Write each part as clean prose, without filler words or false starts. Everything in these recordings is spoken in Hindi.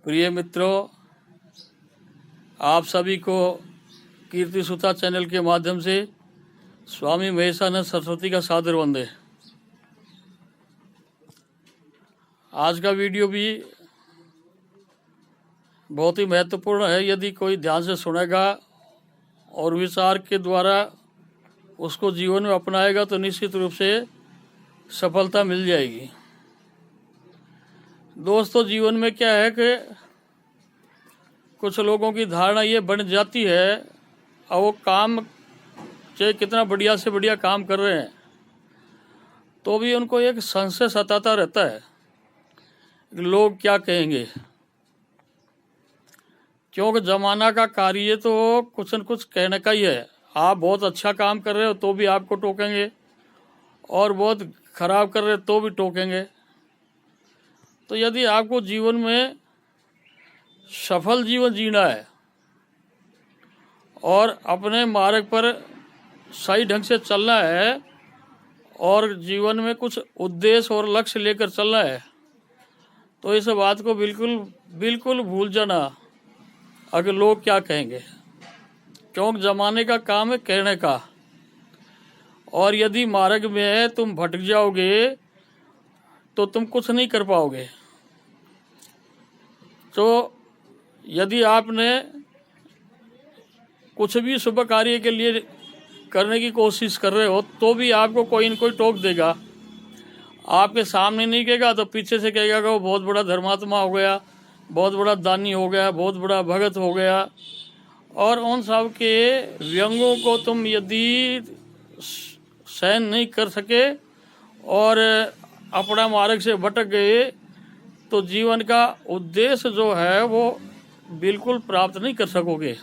प्रिय मित्रों, आप सभी को कीर्ति सुता चैनल के माध्यम से स्वामी महेशानंद सरस्वती का सादर वंदे। आज का वीडियो भी बहुत ही महत्वपूर्ण है। यदि कोई ध्यान से सुनेगा और विचार के द्वारा उसको जीवन में अपनाएगा तो निश्चित रूप से सफलता मिल जाएगी। दोस्तों, जीवन में क्या है कि कुछ लोगों की धारणा ये बन जाती है और वो काम चाहे कितना बढ़िया से बढ़िया काम कर रहे हैं तो भी उनको एक संशय सताता रहता है कि लोग क्या कहेंगे, क्योंकि ज़माना का कार्य तो कुछ न कुछ कहने का ही है। आप बहुत अच्छा काम कर रहे हो तो भी आपको टोकेंगे और बहुत खराब कर रहे हो तो भी टोकेंगे। तो यदि आपको जीवन में सफल जीवन जीना है और अपने मार्ग पर सही ढंग से चलना है और जीवन में कुछ उद्देश्य और लक्ष्य लेकर चलना है तो इस बात को बिल्कुल भूल जाना अगर लोग क्या कहेंगे, क्योंकि ज़माने का काम है कहने का। और यदि मार्ग में तुम भटक जाओगे तो तुम कुछ नहीं कर पाओगे। तो यदि आपने कुछ भी शुभ कार्य के लिए करने की कोशिश कर रहे हो तो भी आपको कोई न कोई टोक देगा। आपके सामने नहीं कहेगा तो पीछे से कहेगा कि वो बहुत बड़ा धर्मात्मा हो गया, बहुत बड़ा दानी हो गया, बहुत बड़ा भगत हो गया। और उन सब के व्यंगों को तुम यदि सहन नहीं कर सके और अपना मार्ग से भटक गए तो जीवन का उद्देश्य जो है वो बिल्कुल प्राप्त नहीं कर सकोगे।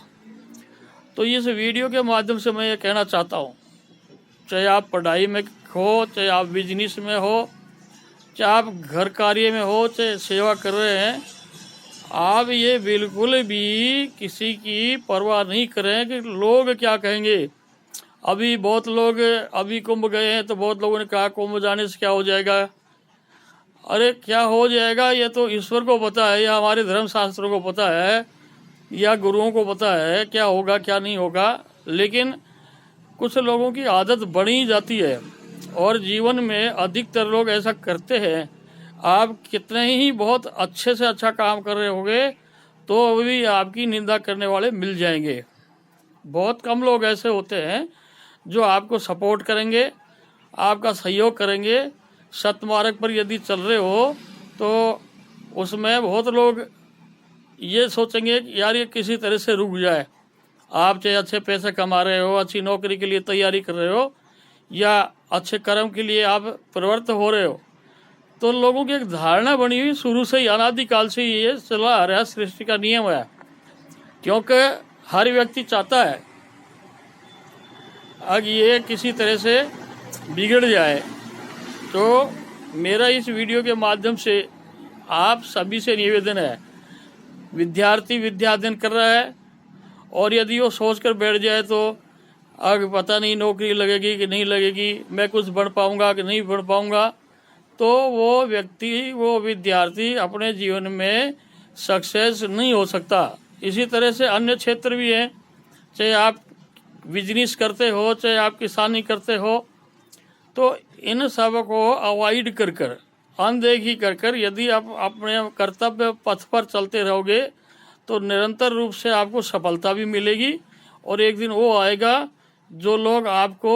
तो इस वीडियो के माध्यम से मैं ये कहना चाहता हूँ, चाहे आप पढ़ाई में हो, चाहे आप बिजनेस में हो, चाहे आप घर कार्य में हो, चाहे सेवा कर रहे हैं, आप ये बिल्कुल भी किसी की परवाह नहीं करें कि लोग क्या कहेंगे। अभी बहुत लोग अभी कुंभ गए हैं तो बहुत लोगों ने कहा कुंभ जाने से क्या हो जाएगा। अरे क्या हो जाएगा ये तो ईश्वर को पता है, या हमारे धर्म शास्त्रों को पता है, या गुरुओं को पता है क्या होगा क्या नहीं होगा। लेकिन कुछ लोगों की आदत बनी जाती है और जीवन में अधिकतर लोग ऐसा करते हैं। आप कितने ही बहुत अच्छे से अच्छा काम कर रहे होंगे तो भी आपकी निंदा करने वाले मिल जाएंगे। बहुत कम लोग ऐसे होते हैं जो आपको सपोर्ट करेंगे, आपका सहयोग करेंगे। सतमार्ग पर यदि चल रहे हो तो उसमें बहुत लोग ये सोचेंगे कि यार ये किसी तरह से रुक जाए। आप चाहे अच्छे पैसे कमा रहे हो, अच्छी नौकरी के लिए तैयारी कर रहे हो, या अच्छे कर्म के लिए आप प्रवृत्त हो रहे हो, तो लोगों की एक धारणा बनी हुई शुरू से ही, अनादिकाल से ये चला आ रहा है, सृष्टि का नियम है। क्योंकि हर व्यक्ति चाहता है अगर ये किसी तरह से बिगड़ जाए। तो मेरा इस वीडियो के माध्यम से आप सभी से निवेदन है, विद्यार्थी विद्या अध्ययन कर रहा है और यदि वो सोच कर बैठ जाए तो अब पता नहीं नौकरी लगेगी कि नहीं लगेगी, मैं कुछ बढ़ पाऊंगा कि नहीं बढ़ पाऊंगा, तो वो व्यक्ति, वो विद्यार्थी अपने जीवन में सक्सेस नहीं हो सकता। इसी तरह से अन्य क्षेत्र भी हैं, चाहे आप बिजनेस करते हो, चाहे आप किसानी करते हो, तो इन सब को अवॉइड कर कर, अनदेखी कर कर यदि आप अपने कर्तव्य पथ पर चलते रहोगे तो निरंतर रूप से आपको सफलता भी मिलेगी। और एक दिन वो आएगा जो लोग आपको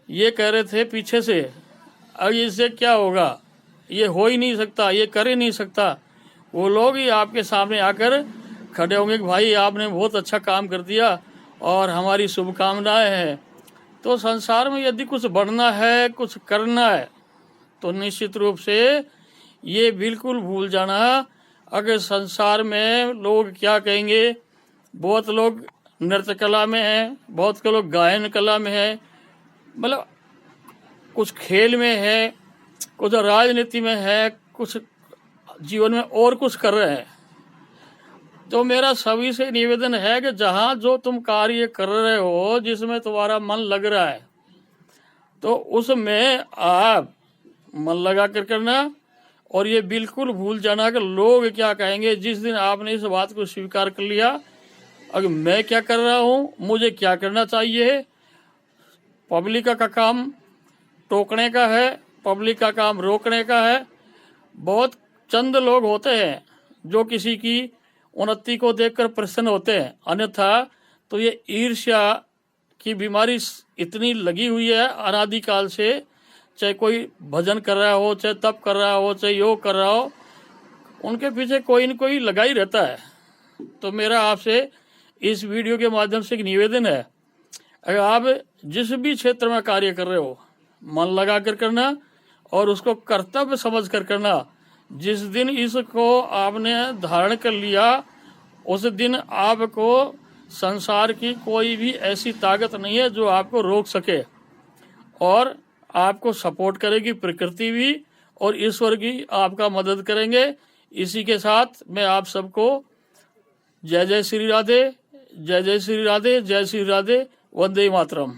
ये कह रहे थे पीछे से अब इससे क्या होगा, ये हो ही नहीं सकता, ये कर ही नहीं सकता, वो लोग ही आपके सामने आकर खड़े होंगे कि भाई आपने बहुत अच्छा काम कर दिया और हमारी शुभकामनाएं हैं। तो संसार में यदि कुछ बढ़ना है, कुछ करना है, तो निश्चित रूप से ये बिल्कुल भूल जाना अगर संसार में लोग क्या कहेंगे। बहुत लोग नृत्य कला में हैं, बहुत के लोग गायन कला में हैं, मतलब कुछ खेल में है, कुछ राजनीति में है, कुछ जीवन में और कुछ कर रहे हैं। तो मेरा सभी से निवेदन है कि जहाँ जो तुम कार्य कर रहे हो, जिसमें तुम्हारा मन लग रहा है, तो उसमें आप मन लगा कर करना और ये बिल्कुल भूल जाना कि लोग क्या कहेंगे। जिस दिन आपने इस बात को स्वीकार कर लिया, अगर मैं क्या कर रहा हूँ, मुझे क्या करना चाहिए, पब्लिक का काम टोकने का है, पब्लिक का काम रोकने का है। बहुत चंद लोग होते हैं जो किसी की उन्नति को देखकर प्रसन्न होते हैं, अन्यथा तो ये ईर्ष्या की बीमारी इतनी लगी हुई है अनादिकाल से। चाहे कोई भजन कर रहा हो, चाहे तप कर रहा हो, चाहे योग कर रहा हो, उनके पीछे कोई न कोई लगा ही रहता है। तो मेरा आपसे इस वीडियो के माध्यम से एक निवेदन है, अगर आप जिस भी क्षेत्र में कार्य कर रहे हो, मन लगा कर करना और उसको कर्तव्य समझ कर करना। जिस दिन इसको आपने धारण कर लिया, उस दिन आपको संसार की कोई भी ऐसी ताकत नहीं है जो आपको रोक सके, और आपको सपोर्ट करेगी प्रकृति भी और ईश्वर की आपका मदद करेंगे। इसी के साथ मैं आप सबको जय जय श्री राधे, जय जय श्री राधे, जय श्री राधे, वंदे मातरम।